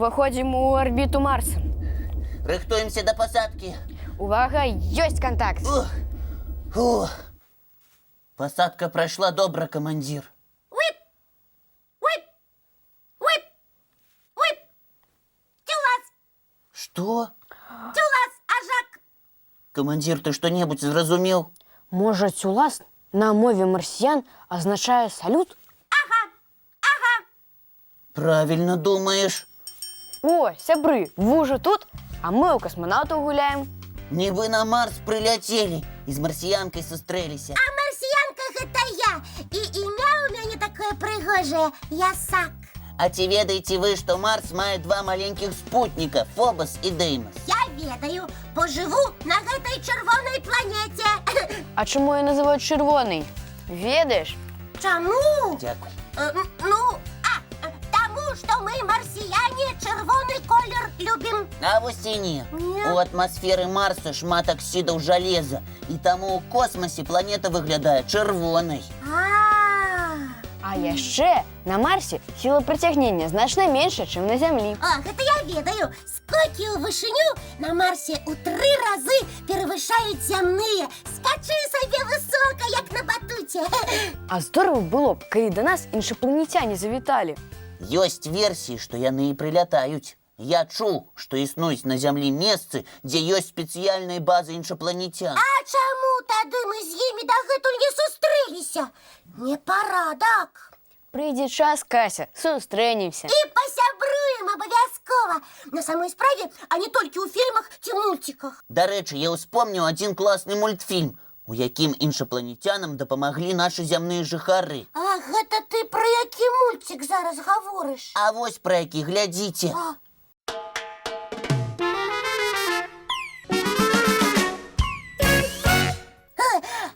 Уваходзім у арбіту Марса. Рыхтуемся до посадки. Увага, ёсць контакт. Фу. Посадка прошла добра, командир. Whip! Whip! Whip! Whip! Тюлас! Что? Тюлас, ажак! Командир, ты что-нибудь зразумел? Можа, цюлас на мове марсіян азначае салют? Правильно думаешь. О, сябры, вы уже тут? А мы у космонавтов гуляем. Не вы на Марс прилетели и с марсиянкой сустрэліся. А марсиянка гэта я. І імя у мяне такое прыгожае. Ясак. А ці ведаеце вы, что Марс мае два маленьких спутника, Фобос и Деймос? Я ведаю, бо жыву на гэтай чырвонай планеце. А чому її називають червоний? Ведаєш? Чаму? Дякую. Таму, што мы, марсіяне, чырвоны колер любім. А вось і не. Не? У атмасферы Марса шмат аксидаў жалеза, і таму ў космосе планета выглядае чырвонай. А яшчэ на Марсе сила прыцягнення значна менша, чым на Зямлі. Гэта я ведаю. Скокі ў вышыню на Марсе ў 3 разы перавышаюць зямныя. Скачы сабе высока, як на батуце. А здорова было б, калі да нас іншапланетяне завіталі. Ёсць версіі, што яны і прылятаюць. Я чуў, што існуюць на Зямлі месцы, дзе ёсць спецыяльныя базы іншапланетян. А чаму тады мы з імі дагэтуль не сустрэліся? Непарадак. Прыйдзе час, Кася, сустрэнемся. І пасябруем абавязкова. На самой справе, а не толькі ў фільмах ці мульціках. Дарэчы, я ўспомніў адзін класны мультфільм, у якім іншапланетянам дапамаглі нашы зямныя жыхары. А гэта ты пра які мульцік зараз гаворыш? А вось пра які, глядзіце.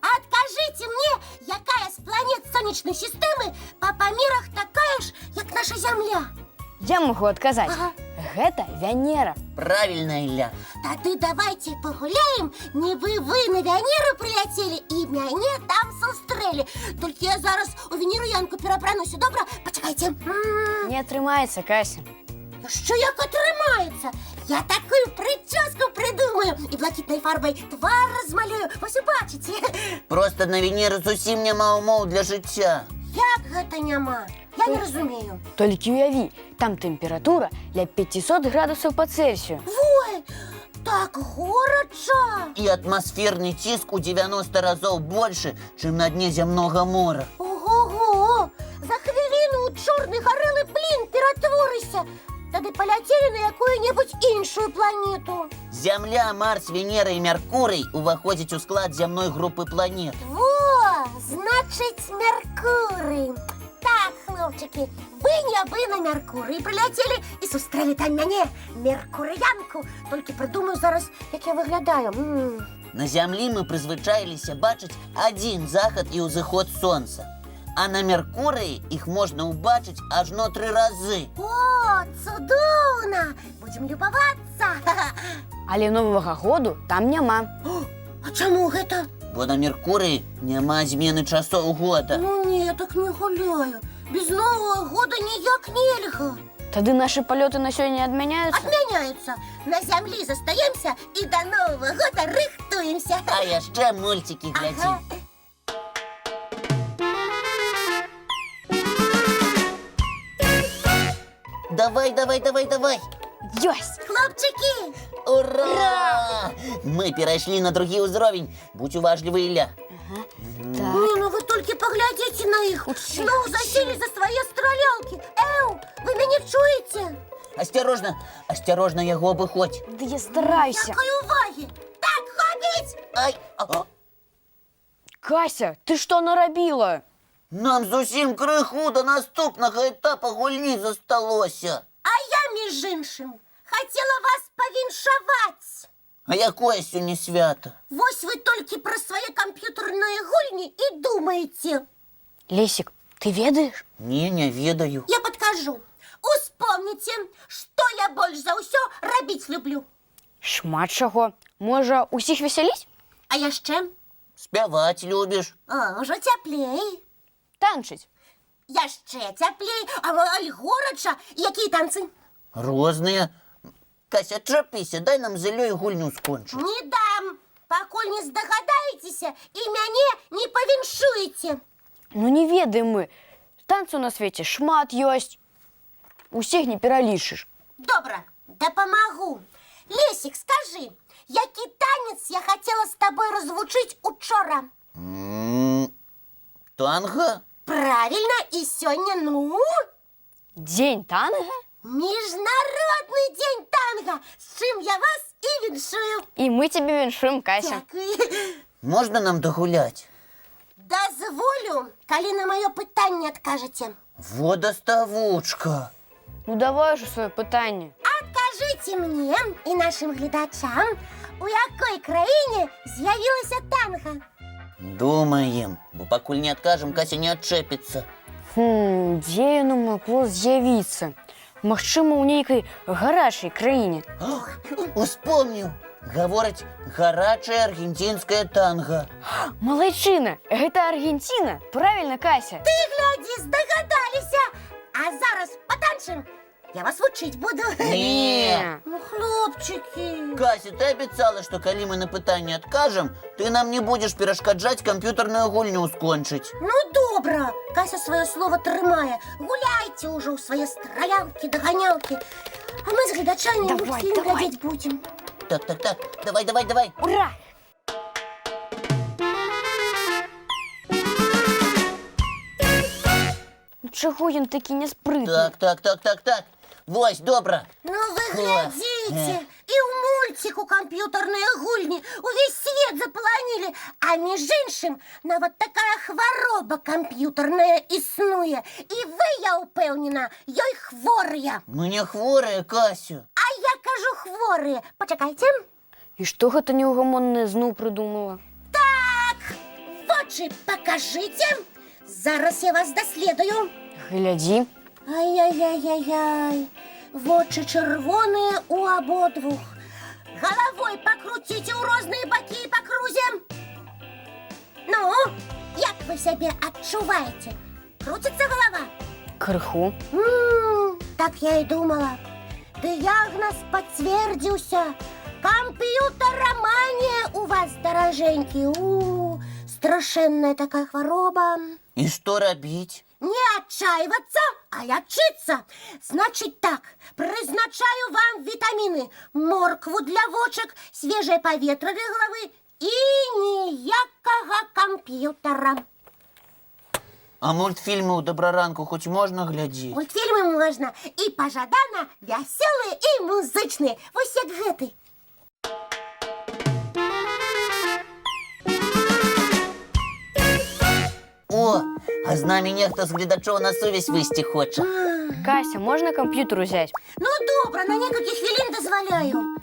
Адкажыце мне, якая з планет сонечнай сістэмы па памерах такая ж, як наша Зямля? Я магу адказаць. Ага. Гэта Венера. Правильно, Ілля. Тады давайте пагуляем, нібы вы на Венеру прыляцелі і мяне там сустрэлі. Толькі я зараз у венерыянку перапрануся, добра? Пачакайце. Не атрымаецца, Кася. Що як атрымаецца? Я такую прычоску прыдумаю і блакітнай фарбай твар размалюю. Вось убачыце. Просто на Венеры зусім няма умоў для жыцця. Як гэта няма? Я не разумею. Толькі уяві, там тэмпература ля 500 градусаў па Цельсію. Ой, так горача. І атмасферны ціск у 90 разоў большы, чым на дне зямнога мора. Ого-го! За хвіліну ў чорны гарэлы блін ператворыся. Тады паляцелі на якую-небудзь іншую планету. Зямля, Марс, Венера і Меркурый уваходзяць у склад зямной групы планет. Во, значыць, Меркурый. Так, хлопчыкі, вы нябы на Меркурый прыляцелі і сустрэлі там мяне, меркурыянку. Толькі прыдумаю зараз, як я выглядаю. На зямлі мы прызвычаіліся бачыць адзін захад і ўзыход сонца. А на Меркурыі іх можна ўбачыць ажно 3 разы. О, цудоўна! Будзем любавацца. Але новага году там няма. А чаму гэта? Бо на Меркурыі няма змены часоў года. Ну не, так не гуляю. Без Нового года ніяк нельга. Тады нашы палёты на сёння адмяняюцца? Адмяняюцца. На зямлі застаемся і да Нового года рыхтуемся. А яшчэ мульцікі глядзім. Давай, давай, давай, давай! Ёсць! Хлопчыкі! Ура! Мы перайшлі на другі ўзровень. Будь уважлівы, Ілля. Так. Не, ну вы толькі паглядзіце на іх. Зноў заселі за свае стралялкі. Эу, вы мяне чуеце? Асцярожна, асцярожна яго абыходзь. Ды я стараюся. Якой увагі! Так, хопіць! Ай, а, Кася, ты што нарабіла? нам зусім крыху до наступнага этапа гульні засталося. А я, між іншым, хацела вас павіншаваць. А якое сёння свята? Вось вы толькі пра свае камп'ютарныя гульні і думаеце. Лесік, ты ведаеш? Не ведаю. Я падкажу. Успомніце, што я больш за ўсё рабіць люблю. Шмат чаго. Можа, усіх весяліць? А яшчэ? Спяваць любіш? А, ўжо цяплей. Танчыць. Яшчэ цяплей. А аль горача? Якія танцы? Розныя. Кася, чапіся, дай нам з Іллёй гульню скончыць. Не дам, пакуль не здагадаецеся і мяне не павіншуеце. Ну не ведаем мы. Танцаў на свеце шмат ёсць. Усіх не пералічыш. Добра, дапамагу. Лесік, скажы, які танец я хацела з табой развучыць учора? Танга? Правильно, і сёння, ну? Дзень танга? Міжнародны дзень танга, з чым я вас і віншую. І мы цябе віншуем, Кася. Дзякуй. Можна нам дагуляць? Дазволю, калі на маё пытанне адкажаце. Водаставучка. Ну давай уже сваё пытанне. Адкажыце мне і нашым гледачам, у якой краіне з'явілася танга? Думаем, бо пакуль не адкажам, Кася не адчэпіцца. Дзе яно магло з'явіцца? Магчыма, у нейкай гарачай краіне. Успомніў. Гавораць, гарачая аргенцінская танга. Малайчына, гэта Аргенціна? Правильно, Кася? Ты глядзі, здагадаліся. А зараз патанчым. Я вас вучыць буду. Не. Ну, хлопчыкі. Кася, ты абяцала, што калі мы на пытанне адкажам, ты нам не будзеш перашкаджаць камп'ютарную гульню скончыць. Ну, добра. Кася сваё слово трымае. Гуляйце ўжо ў свае стралянкі, даганялкі. А мы з гледачамі Давай, мультфільм давай. глядзець будзем. Так, давай. Ура! Ну, чаго ён такі няспрытны? Так. Вось, добра. Ну, вы Клас. глядзіце. І ў мульціку камп'ютарныя гульні увесь свет запланілі. А між іншым, нават такая хвароба камп'ютарная існуе. І вы, я ўпэўнена, ёй хворыя. Мы не хворыя, Касю. А я кажу хворыя. Пачакайце. І што гэта неўгамонная зноў прыдумала? Так, вочы пакажыце. Зараз я вас даследую. Глядзі. Ай-яй-яй-яй-яй. Вочы чырвоныя ў абодвух. Галавой пакруціце ў розныя бакі і па крузе. Ну, як вы сябе адчуваеце? Круціцца галава? Крыху. Так я і думала. Дыягназ пацвердзіўся. Камп'ютараманія у вас, даражэнькі. Страшэнная такая хвароба. І што рабіць? Не отчаиваться, а лечиться. Значит так, призначаю вам витамины. Моркву для вочек, свежее поветра для головы и ніякага компьютера. А мультфільмы ў дабраранку хоць можна глядзець? Мультфильмы можно и пожадана веселые и музычные. Вось як гэты. О, а з намі нехта з гледачоў на сувязь выйсці хоча. Кася, можна камп'ютер узяць? Ну добра, на некалькі хвілін дозволяю.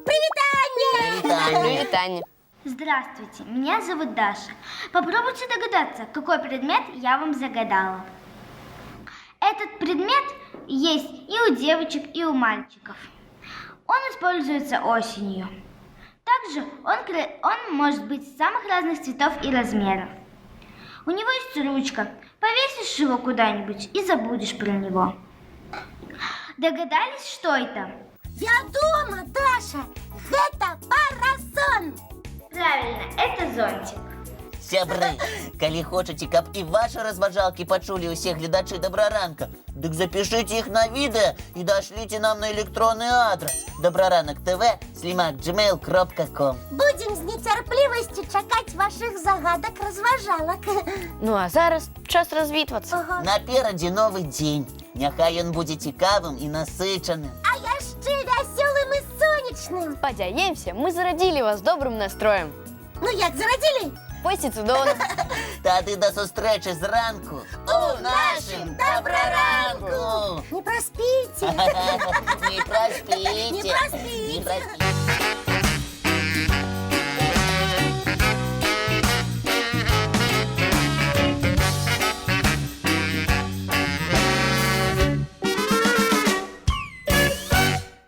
Привитание! Привітанне. Здравствуйте, меня зовут Даша. Попробуйте догадаться, какой предмет я вам загадала. Этот предмет есть и у девочек, и у мальчиков. Он используется осенью. Также он может быть самых разных цветов и размеров. У него есть ручка. Повесишь его куда-нибудь и забудешь про него. Догадались, что это? Вядома, Даша, гэта парасон. Правильно, это зонтик. Сябры, калі хочаце, каб і вашы разважалкі пачулі ўсе гледачы дабраранка, дык запішыце іх на відэа і дашліце нам на электронны адрас добраранак.tv@gmail.com. Будем з нецярплівасцю чакаць вашых загадак разважалак. Ну а зараз час развітвацца. Ага. Наперадзе новы дзень. Няхай ён будзе цікавым і насычаным. А яшчэ вясёлым і сонечным. Спадзяемся, мы зарадзілі вас добрым настроем. Ну як зарадзілі? Пойсці цудоўна. Тады да сустрэчы зранку у нашым дабраранку. Не проспіце. Не праспіце. Не праспіце. Не праспіце.